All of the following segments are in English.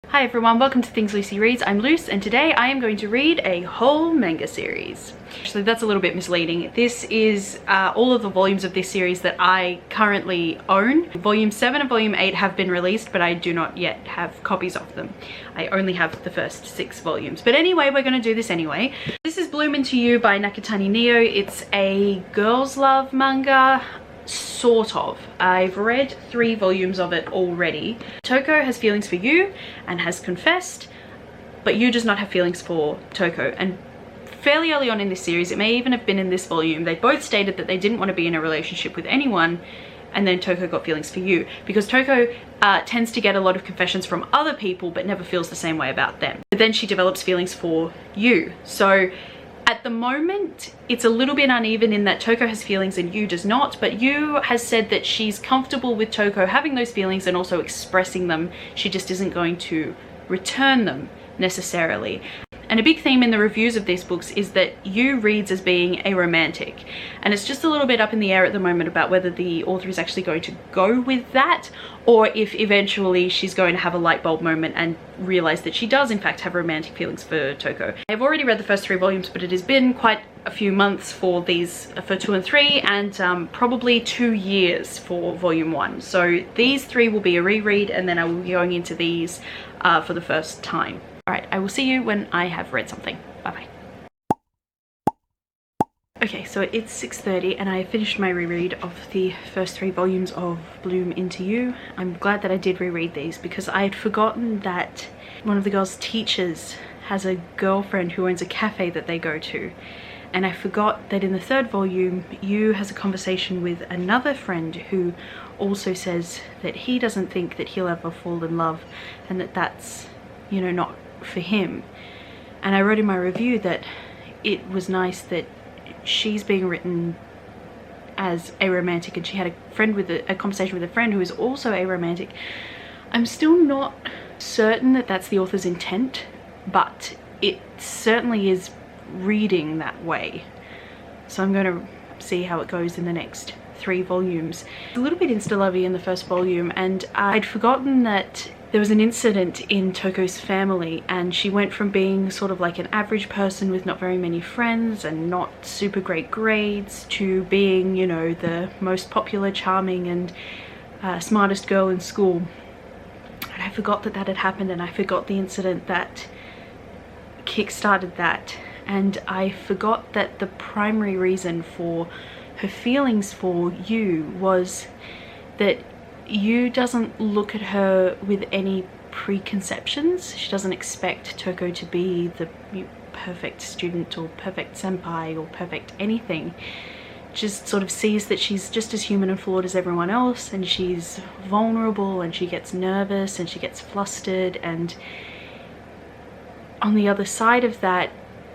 Hi everyone, welcome to Things Lucy Reads. I'm Luce and today I am going to read a whole manga series. Actually, that's a little bit misleading. This is all of the volumes of this series that I currently own. Volume 7 and Volume 8 have been released, but I do not yet have copies of them. I only have the first 6 volumes. But anyway, we're going to do this anyway. This is Bloom Into You by Nakatani Neo. It's a girls' love manga. Sort of. I've read 3 volumes of it already. Toko has feelings for you and has confessed, but you does not have feelings for Toko. And fairly early on in this series, it may even have been in this volume, they both stated that they didn't want to be in a relationship with anyone, and then Toko got feelings for you because Toko tends to get a lot of confessions from other people but never feels the same way about them. But then she develops feelings for you. So at the moment, it's a little bit uneven in that Toko has feelings and Yu does not, but Yu has said that she's comfortable with Toko having those feelings and also expressing them. She just isn't going to return them necessarily. And a big theme in the reviews of these books is that Yu reads as being a romantic. And it's just a little bit up in the air at the moment about whether the author is actually going to go with that, or if eventually she's going to have a light bulb moment and realize that she does in fact have romantic feelings for Toko. I've already read the first 3 volumes, but it has been quite a few months for these, for 2 and 3, and probably 2 years for volume 1. So these 3 will be a reread, and then I will be going into these for the first time. Alright, I will see you when I have read something. Bye bye. Okay, so it's 6:30 and I finished my reread of the first 3 volumes of Bloom Into You. I'm glad that I did reread these because I had forgotten that one of the girls' teachers has a girlfriend who owns a cafe that they go to. And I forgot that in the 3rd volume, Yu has a conversation with another friend who also says that he doesn't think that he'll ever fall in love and that that's, you know, not for him. And I wrote in my review that it was nice that she's being written as a romantic and she had a conversation with a friend who is also a romantic. I'm still not certain that that's the author's intent, but it certainly is reading that way. So I'm going to see how it goes in the next 3 volumes. A little bit insta-lovey in the first volume, and I'd forgotten that there was an incident in Toko's family and she went from being sort of like an average person with not very many friends and not super great grades to being, you know, the most popular, charming and smartest girl in school. And I forgot that that had happened, and I forgot the incident that kick-started that, and I forgot that the primary reason for her feelings for Yu was that Yu doesn't look at her with any preconceptions. She doesn't expect Toko to be the perfect student or perfect senpai or perfect anything. Just sort of sees that she's just as human and flawed as everyone else, and she's vulnerable and she gets nervous and she gets flustered, and on the other side of that,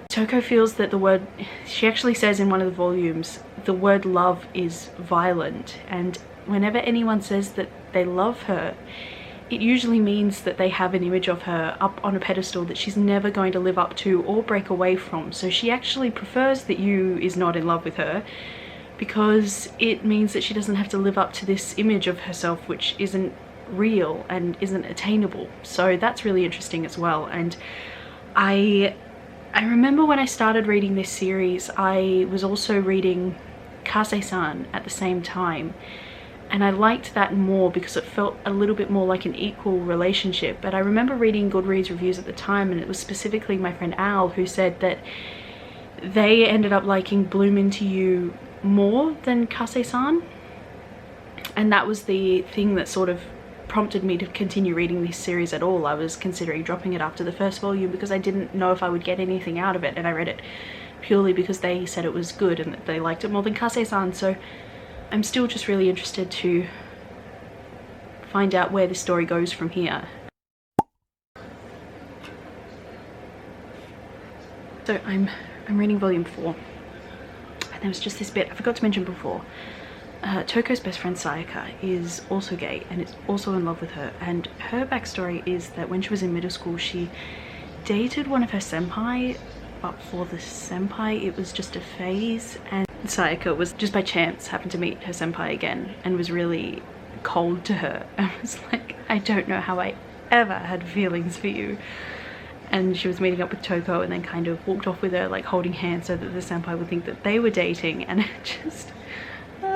Toko feels that the word, she actually says in one of the volumes, the word love is violent, and whenever anyone says that they love her, it usually means that they have an image of her up on a pedestal that she's never going to live up to or break away from. So she actually prefers that Yu is not in love with her because it means that she doesn't have to live up to this image of herself which isn't real and isn't attainable. So that's really interesting as well. And I remember when I started reading this series, I was also reading Kase-san at the same time, and I liked that more because it felt a little bit more like an equal relationship. But I remember reading Goodreads reviews at the time, and it was specifically my friend Al who said that they ended up liking Bloom Into You more than Kase-san, and that was the thing that sort of prompted me to continue reading this series at all. I was considering dropping it after the first volume because I didn't know if I would get anything out of it, and I read it purely because they said it was good and that they liked it more than Kase-san. So I'm still just really interested to find out where the story goes from here. So I'm reading volume 4, and there was just this bit I forgot to mention before. Toko's best friend Sayaka is also gay and is also in love with her, and her backstory is that when she was in middle school she dated one of her senpai, but for the senpai it was just a phase, and Sayaka was just by chance happened to meet her senpai again and was really cold to her. I was like, I don't know how I ever had feelings for you. And she was meeting up with Toko and then kind of walked off with her, like holding hands so that the senpai would think that they were dating, and it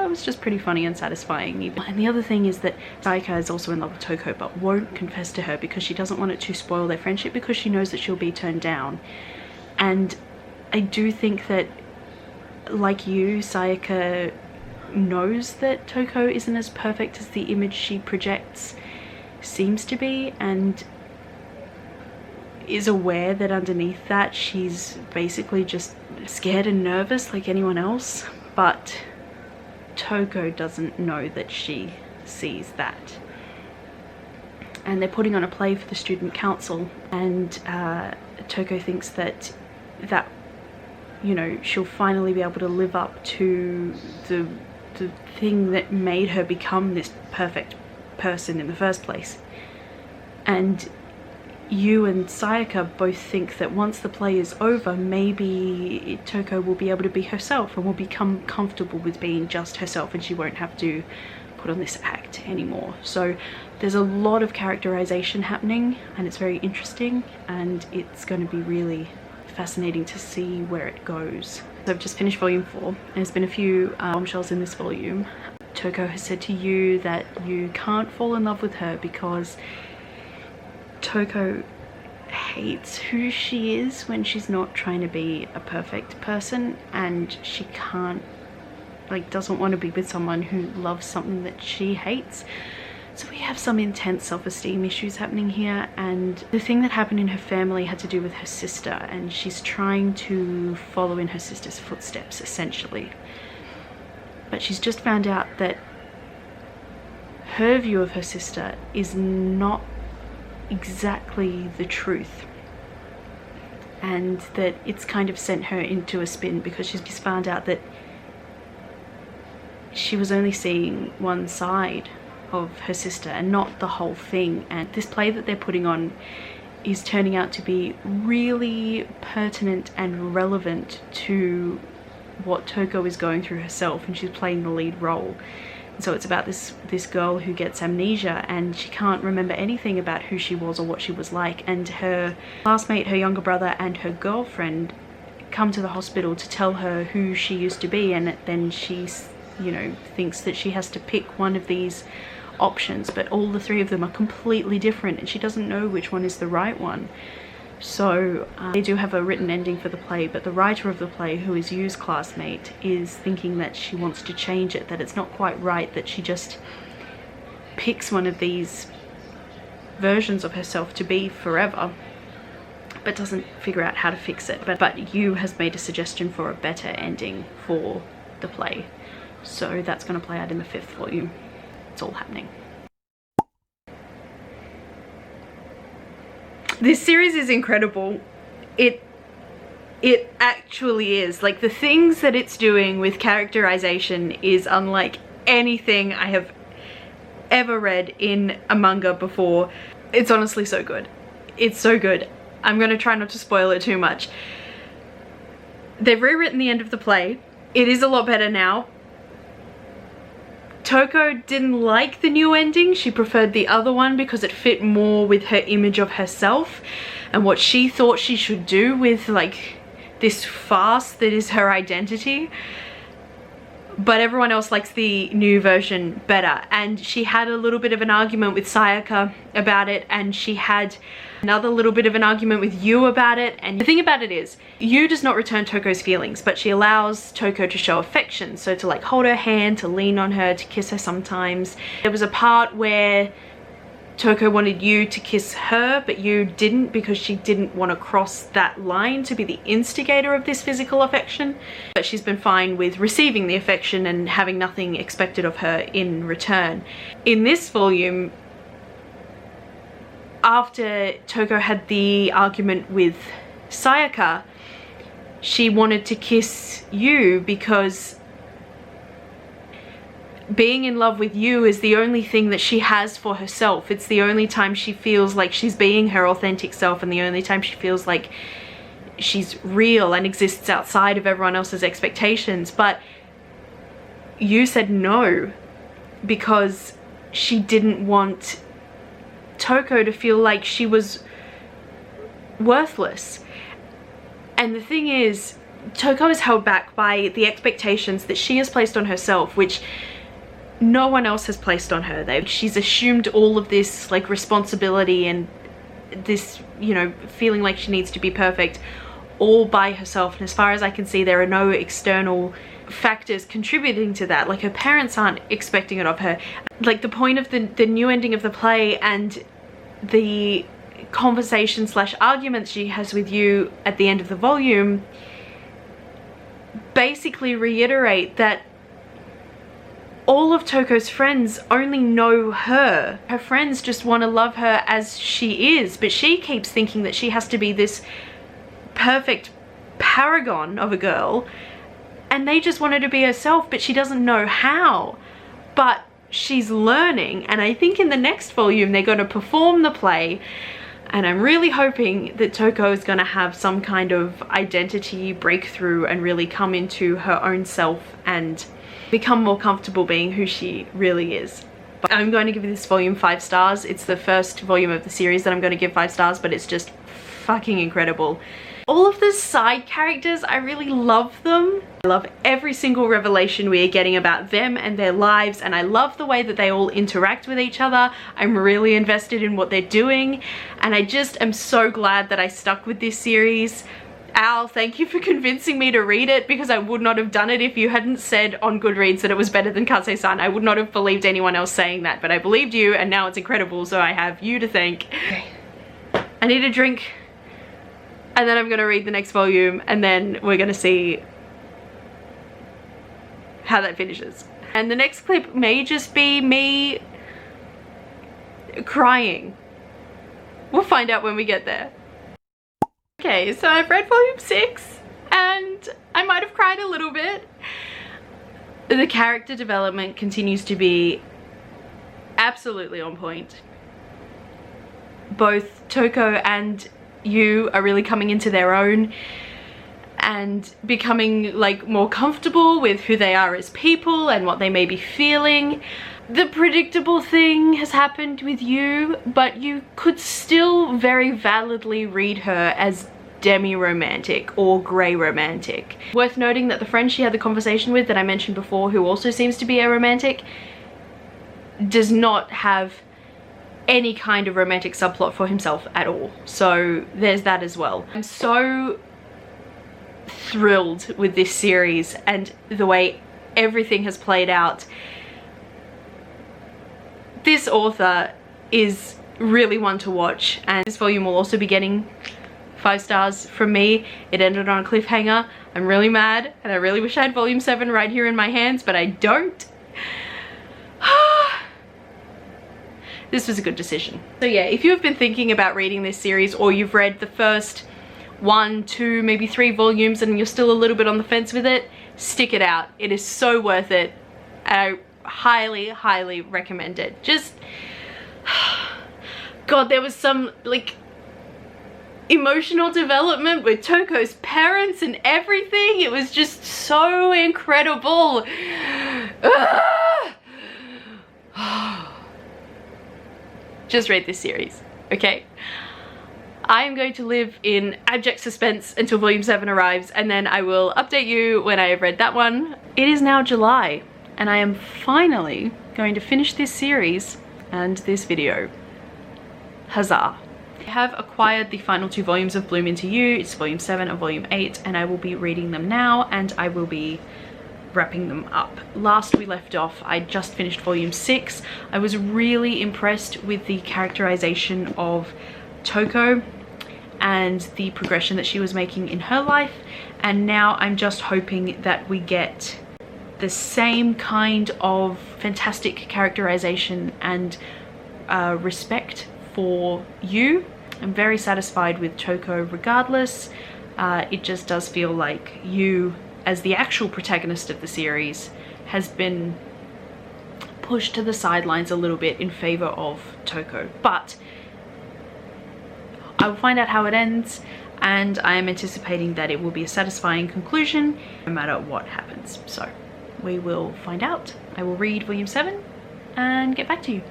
was just pretty funny and satisfying even. And the other thing is that Sayaka is also in love with Toko but won't confess to her because she doesn't want it to spoil their friendship, because she knows that she'll be turned down. And I do think that, like you, Sayaka knows that Toko isn't as perfect as the image she projects seems to be, and is aware that underneath that she's basically just scared and nervous like anyone else. But Toko doesn't know that she sees that. And they're putting on a play for the student council, and Toko thinks that you know, she'll finally be able to live up to the thing that made her become this perfect person in the first place. And you and Sayaka both think that once the play is over, maybe Toko will be able to be herself and will become comfortable with being just herself, and she won't have to put on this act anymore. So there's a lot of characterization happening, and it's very interesting, and it's going to be really fascinating to see where it goes. So I've just finished volume 4, and there's been a few bombshells in this volume. Toko has said to you that you can't fall in love with her because Toko hates who she is when she's not trying to be a perfect person, and she can't, like, doesn't want to be with someone who loves something that she hates. So we have some intense self-esteem issues happening here, and the thing that happened in her family had to do with her sister, and she's trying to follow in her sister's footsteps essentially. But she's just found out that her view of her sister is not exactly the truth, and that it's kind of sent her into a spin because she's just found out that she was only seeing one side of her sister and not the whole thing. And this play that they're putting on is turning out to be really pertinent and relevant to what Toko is going through herself, and she's playing the lead role. So it's about this girl who gets amnesia, and she can't remember anything about who she was or what she was like, and her classmate, her younger brother, and her girlfriend come to the hospital to tell her who she used to be, and then she, you know, thinks that she has to pick one of these options, but all the three of them are completely different, and she doesn't know which one is the right one. So they do have a written ending for the play, but the writer of the play, who is Yu's classmate, is thinking that she wants to change it, that it's not quite right that she just picks one of these versions of herself to be forever, but doesn't figure out how to fix it. But Yu has made a suggestion for a better ending for the play, so that's going to play out in the 5th volume. It's all happening. This series is incredible. It actually is. Like, the things that it's doing with characterization is unlike anything I have ever read in a manga before. It's honestly so good. It's so good. I'm gonna try not to spoil it too much. They've rewritten the end of the play. It is a lot better now. Toko didn't like the new ending. She preferred the other one because it fit more with her image of herself and what she thought she should do with, like, this farce that is her identity. But everyone else likes the new version better, and she had a little bit of an argument with Sayaka about it, and she had another little bit of an argument with Yu about it. And the thing about it is, Yu does not return Toko's feelings, but she allows Toko to show affection, so to, like, hold her hand, to lean on her, to kiss her sometimes. There was a part where Toko wanted Yu to kiss her, but Yu didn't, because she didn't want to cross that line to be the instigator of this physical affection. But she's been fine with receiving the affection and having nothing expected of her in return. In this volume, after Toko had the argument with Sayaka, she wanted to kiss Yu because being in love with Yu is the only thing that she has for herself. It's the only time she feels like she's being her authentic self, and the only time she feels like she's real and exists outside of everyone else's expectations. But Yu said no, because she didn't want Toko to feel like she was worthless. And the thing is, Toko is held back by the expectations that she has placed on herself, which no one else has placed on her. She's assumed all of this like responsibility and this, you know, feeling like she needs to be perfect all by herself. And as far as I can see, there are no external factors contributing to that. Like her parents aren't expecting it of her. Like the point of the new ending of the play and the conversation slash argument she has with you at the end of the volume basically reiterate that all of Toko's friends only know her. Her friends just want to love her as she is, but she keeps thinking that she has to be this perfect paragon of a girl, and they just want her to be herself, but she doesn't know how. But she's learning, and I think in the next volume they're going to perform the play, and I'm really hoping that Toko is going to have some kind of identity breakthrough and really come into her own self and become more comfortable being who she really is. But I'm going to give this volume 5 stars. It's the first volume of the series that I'm going to give 5 stars, but it's just fucking incredible. All of the side characters, I really love them. I love every single revelation we are getting about them and their lives, and I love the way that they all interact with each other. I'm really invested in what they're doing, and I just am so glad that I stuck with this series. Al, thank you for convincing me to read it, because I would not have done it if you hadn't said on Goodreads that it was better than Kase-san. I would not have believed anyone else saying that, but I believed you, and now it's incredible, so I have you to thank. Okay. I need a drink, and then I'm gonna read the next volume, and then we're gonna see how that finishes. And the next clip may just be me crying. We'll find out when we get there. Okay, so I've read volume 6 and I might have cried a little bit. The character development continues to be absolutely on point. Both Toko and Yu are really coming into their own and becoming like more comfortable with who they are as people and what they may be feeling. The predictable thing has happened with Yu, but you could still very validly read her as demi-romantic or grey romantic. Worth noting that the friend she had the conversation with that I mentioned before, who also seems to be a romantic, does not have any kind of romantic subplot for himself at all. So there's that as well. I'm so thrilled with this series and the way everything has played out. This author is really one to watch, and this volume will also be getting 5 stars from me. It ended on a cliffhanger. I'm really mad, and I really wish I had volume 7 right here in my hands, but I don't. This was a good decision. So yeah, if you have been thinking about reading this series, or you've read the first 1, 2, maybe 3 volumes and you're still a little bit on the fence with it, stick it out. It is so worth it. I highly recommend it. Just God, there was some like emotional development with Toko's parents and everything. It was just so incredible. Just read this series, okay? I am going to live in abject suspense until volume 7 arrives, and then I will update you when I have read that one. It is now July, and I am finally going to finish this series and this video. Huzzah. I have acquired the final 2 volumes of Bloom Into You. It's volume 7 and volume 8, and I will be reading them now, and I will be wrapping them up. Last we left off, I just finished volume 6. I was really impressed with the characterization of Toko and the progression that she was making in her life, and now I'm just hoping that we get the same kind of fantastic characterization and respect for Yu. I'm very satisfied with Toko regardless. It just does feel like Yu, as the actual protagonist of the series, has been pushed to the sidelines a little bit in favor of Toko. But I will find out how it ends, and I am anticipating that it will be a satisfying conclusion no matter what happens. So we will find out. I will read volume 7 and get back to you.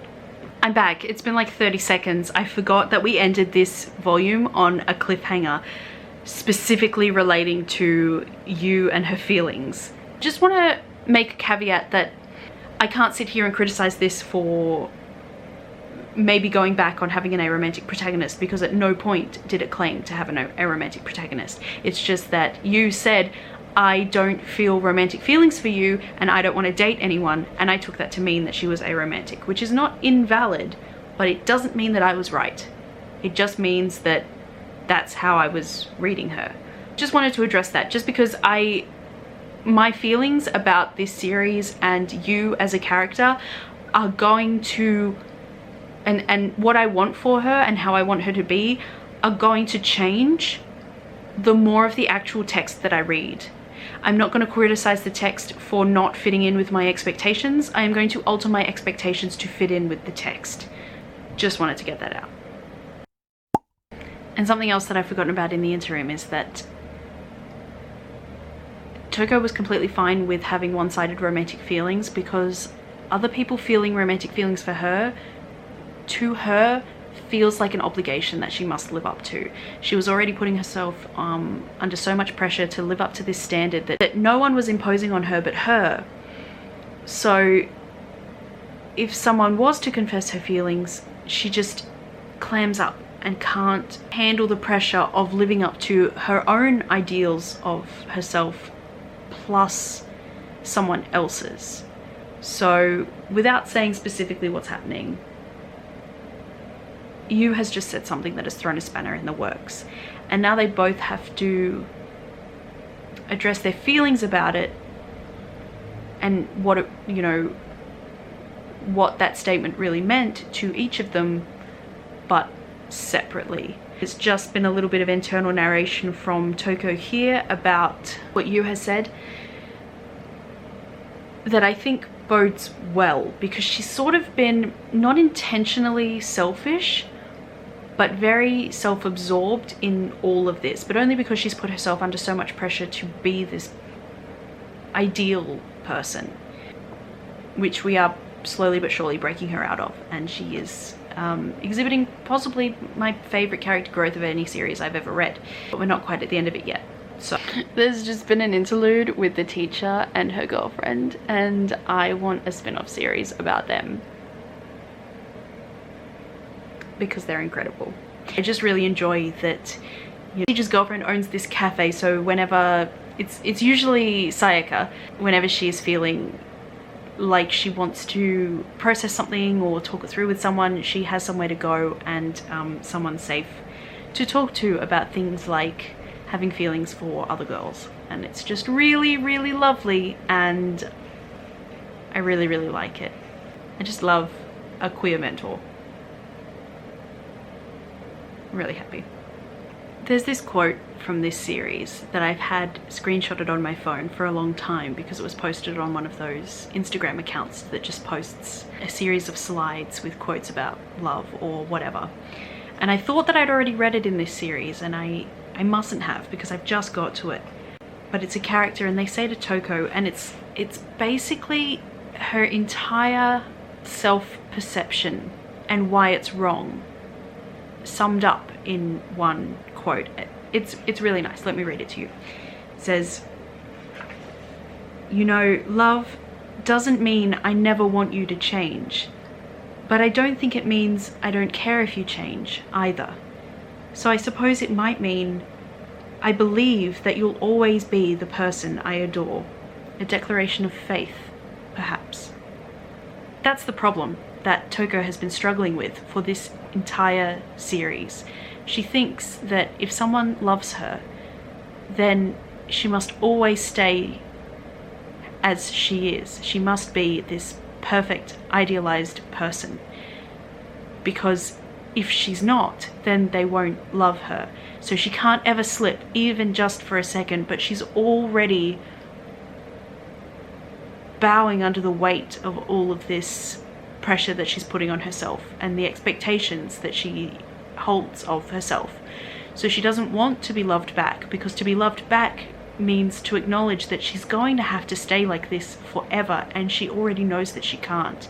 I'm back. It's been like 30 seconds. I forgot that we ended this volume on a cliffhanger specifically relating to Yu and her feelings. Just want to make a caveat that I can't sit here and criticize this for maybe going back on having an aromantic protagonist, because at no point did it claim to have an aromantic protagonist. It's just that Yu said, I don't feel romantic feelings for you and I don't want to date anyone, and I took that to mean that she was aromantic, which is not invalid, but it doesn't mean that I was right. It just means that that's how I was reading her. Just wanted to address that, just because my feelings about this series and Yu as a character are going to, and what I want for her and how I want her to be are going to change the more of the actual text that I read. I'm not going to criticize the text for not fitting in with my expectations. I am going to alter my expectations to fit in with the text. Just wanted to get that out. And something else that I've forgotten about in the interim is that Toko was completely fine with having one-sided romantic feelings, because other people feeling romantic feelings for her, to her, feels like an obligation that she must live up to. She was already putting herself under so much pressure to live up to this standard that no one was imposing on her but her. So if someone was to confess her feelings, she just clams up and can't handle the pressure of living up to her own ideals of herself plus someone else's. So without saying specifically what's happening, Yu has just said something that has thrown a spanner in the works, and now they both have to address their feelings about it and what it, you know, what that statement really meant to each of them, but separately. There's just been a little bit of internal narration from Toko here about what Yu has said that I think bodes well, because she's sort of been not intentionally selfish but very self-absorbed in all of this, but only because she's put herself under so much pressure to be this ideal person, which we are slowly but surely breaking her out of, and she is exhibiting possibly my favorite character growth of any series I've ever read, but we're not quite at the end of it yet. So there's just been an interlude with the teacher and her girlfriend, and I want a spin-off series about them because they're incredible. I just really enjoy that, you know, the teacher's girlfriend owns this cafe, so whenever it's usually Sayaka, whenever she is feeling like she wants to process something or talk it through with someone, she has somewhere to go and someone safe to talk to about things like having feelings for other girls, and it's just really, really lovely, and I really, really like it. I just love a queer mentor. I'm really happy. There's this quote from this series that I've had screenshotted on my phone for a long time because it was posted on one of those Instagram accounts that just posts a series of slides with quotes about love or whatever. And I thought that I'd already read it in this series, and I mustn't have, because I've just got to it. But it's a character, and they say to Toko, and it's basically her entire self-perception and why it's wrong summed up in one quote. It's really nice. Let me read it to you. It says, you know, love doesn't mean I never want you to change, but I don't think it means I don't care if you change either. So I suppose it might mean I believe that you'll always be the person I adore. A declaration of faith, perhaps. That's the problem that Toko has been struggling with for this entire series. She thinks that if someone loves her, then she must always stay as she is. She must be this perfect, idealized person, because if she's not, then they won't love her. So she can't ever slip, even just for a second, but she's already bowing under the weight of all of this pressure that she's putting on herself and the expectations that she holds of herself. So she doesn't want to be loved back, because to be loved back means to acknowledge that she's going to have to stay like this forever, and she already knows that she can't.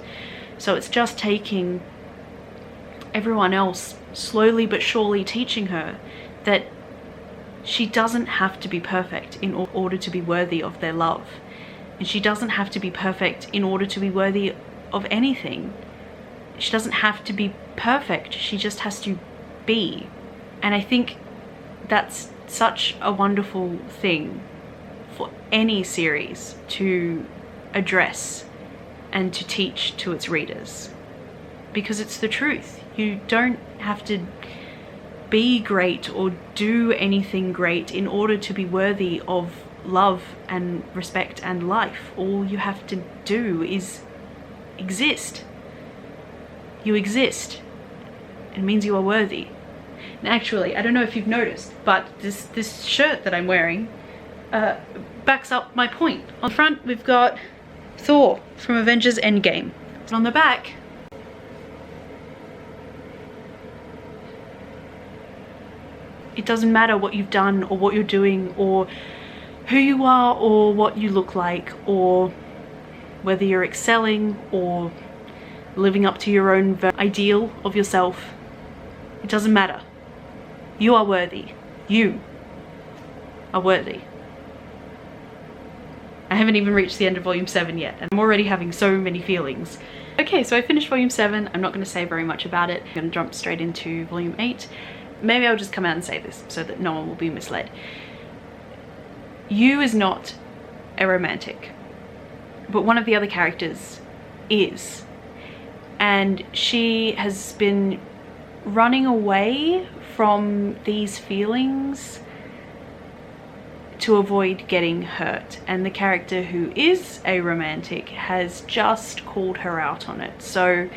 So it's just taking everyone else slowly but surely teaching her that she doesn't have to be perfect in order to be worthy of their love. And she doesn't have to be perfect in order to be worthy of anything. She doesn't have to be perfect, she just has to be. And I think that's such a wonderful thing for any series to address and to teach to its readers, because it's the truth. You don't have to be great or do anything great in order to be worthy of love and respect and life. All you have to do is exist. You exist. It means you are worthy. And actually, I don't know if you've noticed, but this shirt that I'm wearing backs up my point. On the front, we've got Thor from Avengers Endgame. And on the back, it doesn't matter what you've done or what you're doing or who you are or what you look like or whether you're excelling or living up to your own ideal of yourself. It doesn't matter. You are worthy. You are worthy. I haven't even reached the end of volume 7 yet, and I'm already having so many feelings. Okay, so I finished volume 7. I'm not going to say very much about it. I'm going to jump straight into volume 8. Maybe I'll just come out and say this so that no one will be misled. Yu is not a romantic, but one of the other characters is. And she has been running away from these feelings to avoid getting hurt, and the character who is a romantic has just called her out on it. So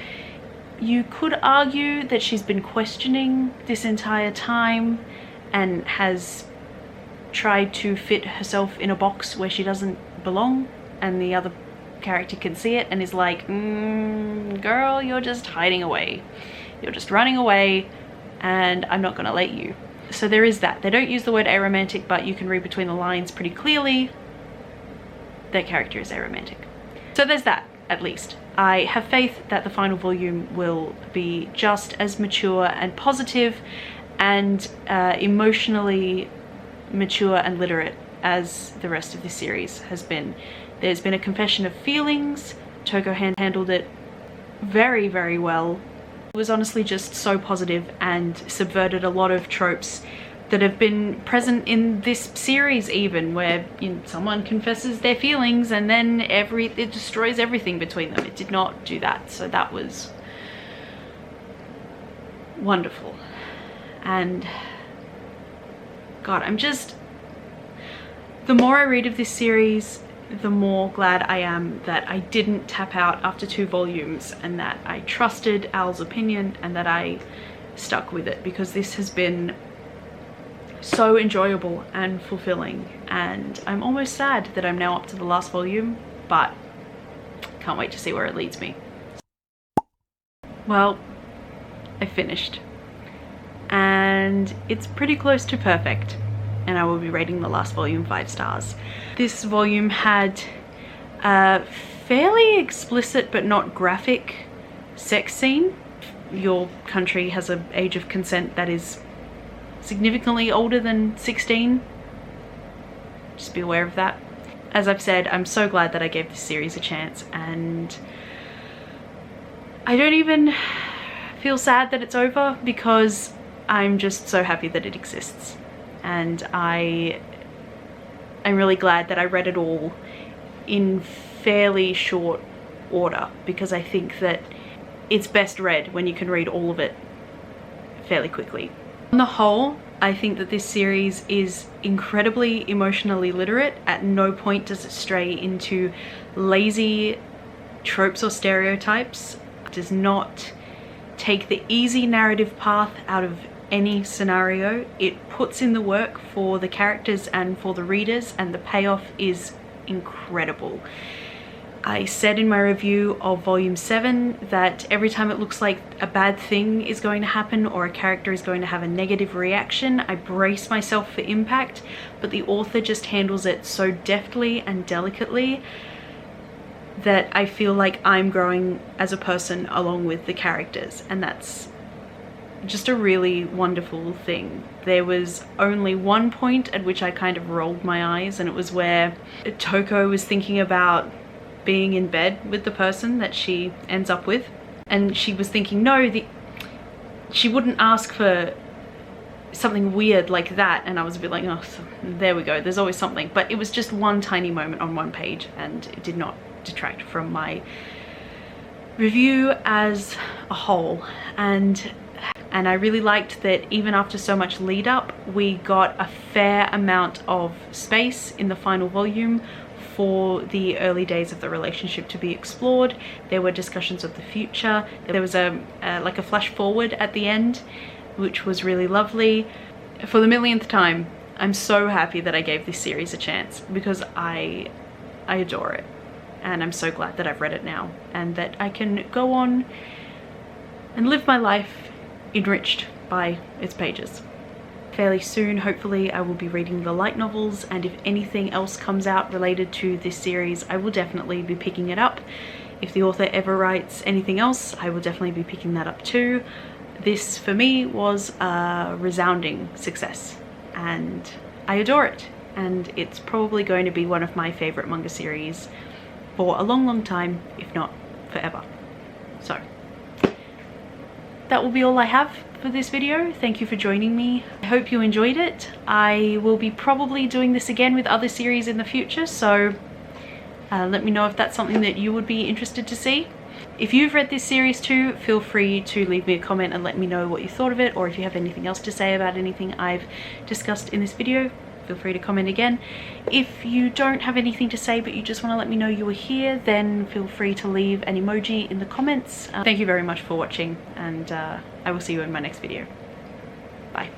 you could argue that she's been questioning this entire time and has tried to fit herself in a box where she doesn't belong, and the other character can see it and is like, girl, you're just hiding away. You're just running away and I'm not gonna let you. So there is that. They don't use the word aromantic, but you can read between the lines pretty clearly. Their character is aromantic. So there's that, at least. I have faith that the final volume will be just as mature and positive and emotionally mature and literate as the rest of the series has been. There's been a confession of feelings. Toko handled it very, very well. It was honestly just so positive and subverted a lot of tropes that have been present in this series, even where someone confesses their feelings and then it destroys everything between them. It did not do that, so that was wonderful. And God, the more I read of this series, the more glad I am that I didn't tap out after 2 volumes and that I trusted Al's opinion and that I stuck with it, because this has been so enjoyable and fulfilling, and I'm almost sad that I'm now up to the last volume, but can't wait to see where it leads me. Well, I finished and it's pretty close to perfect, and I will be rating the last volume 5 stars. This volume had a fairly explicit but not graphic sex scene. Your country has an age of consent that is significantly older than 16. Just be aware of that. As I've said, I'm so glad that I gave this series a chance, and I don't even feel sad that it's over because I'm just so happy that it exists. And I'm really glad that I read it all in fairly short order, because I think that it's best read when you can read all of it fairly quickly. On the whole, I think that this series is incredibly emotionally literate. At no point does it stray into lazy tropes or stereotypes. It does not take the easy narrative path out of any scenario. It puts in the work for the characters and for the readers, and the payoff is incredible. I said in my review of volume 7 that every time it looks like a bad thing is going to happen or a character is going to have a negative reaction, I brace myself for impact, but the author just handles it so deftly and delicately that I feel like I'm growing as a person along with the characters, and that's just a really wonderful thing. There was only one point at which I kind of rolled my eyes, and it was where Toko was thinking about being in bed with the person that she ends up with, and she was thinking, no, she wouldn't ask for something weird like that, and I was a bit like, oh, there we go, there's always something. But it was just one tiny moment on one page, and it did not detract from my review as a whole. And I really liked that even after so much lead up, we got a fair amount of space in the final volume for the early days of the relationship to be explored. There were discussions of the future. There was like a flash forward at the end, which was really lovely. For the millionth time, I'm so happy that I gave this series a chance, because I adore it. And I'm so glad that I've read it now, and that I can go on and live my life enriched by its pages. Fairly soon, hopefully, I will be reading the light novels, and if anything else comes out related to this series, I will definitely be picking it up. If the author ever writes anything else, I will definitely be picking that up too. This, for me, was a resounding success, and I adore it. And it's probably going to be one of my favorite manga series for a long, long time, if not forever. So that will be all I have for this video. Thank you for joining me. I hope you enjoyed it. I will be probably doing this again with other series in the future, so let me know if that's something that you would be interested to see. If you've read this series too, feel free to leave me a comment and let me know what you thought of it, or if you have anything else to say about anything I've discussed in this video, feel free to comment again. If you don't have anything to say but you just want to let me know you were here, then feel free to leave an emoji in the comments. Thank you very much for watching, and I will see you in my next video. Bye.